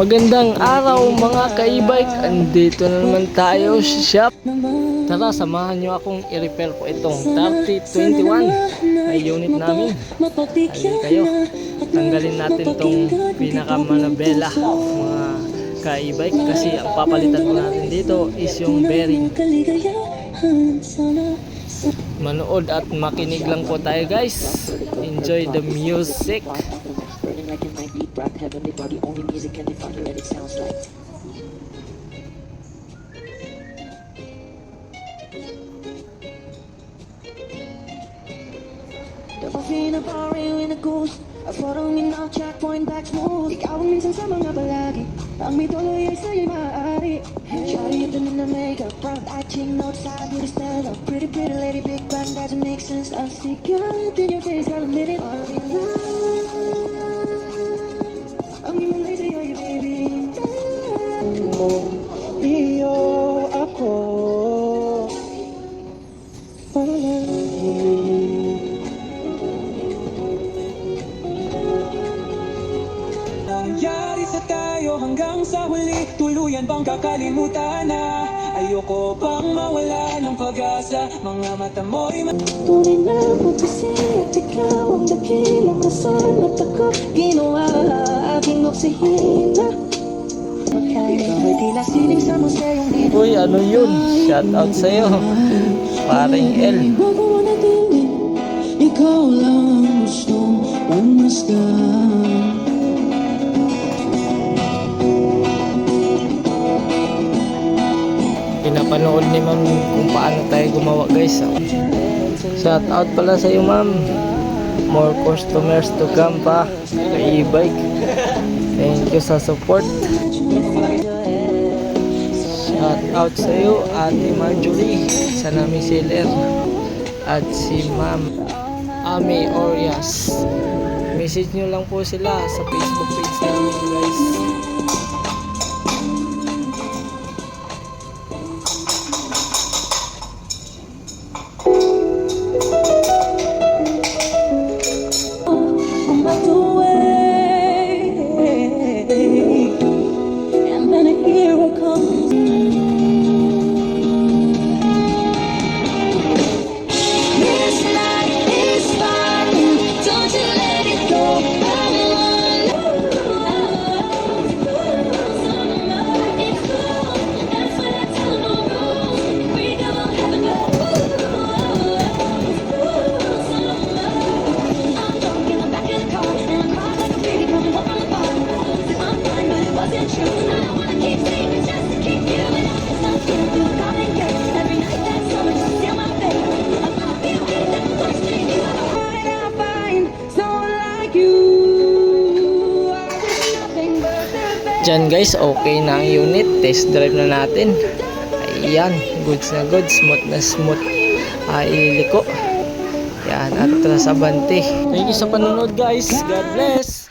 Magandang araw mga ka-e-bike. Andito na naman tayo sa shop. Tara, samahan nyo akong i-repair po itong 3021 na unit namin. Ayun kayo. Tanggalin natin itong pinakamanabela mga ka-e-bike kasi ang papalitan po natin dito is yung bearing. Manood at makinig lang po tayo guys. Enjoy the music. Heavenly body, only music can define what it sounds like. Dapat pinaparin with a ghost. Parang minang checkpoint back smooth. Ikaw ang minsan sa mga balagi. Ang may tuloy ay sa'yo'y maaari. Shawty, ito na makeup. Proud acting outside, beauty stand up. Pretty pretty lady, big bang, doesn't make sense. I'll stick it in your face, I'll admit it. Iyo ako nangyari sa tayo hanggang sa huli, tuluyan bang kakalimutan na? Ayoko pang mawala ng pag-asa, mga mata mo'y tunay na po kasi at ikaw ang dakilang kasama at ako ginawa aking oksihina. Uy, ano yun? Shout out sa'yo, paring L. Ikaw lang gustong umasdan. Pinapanood ni ma'am kung paano tayo gumawa guys. Shout out pala sa'yo ma'am. More customers to come pa sa e-bike. Thank you sa support. Shout out sa iyo Ate Marjorie sa namin seller at si Ma'am Ami Orias. Message nyo lang po sila sa Facebook page namin guys. Diyan guys, okay na ang unit. Test drive na natin. Ayan, goods na goods, smooth na smooth. Iliko. Yan, at sa abante. Thank you sa panonood guys. God bless.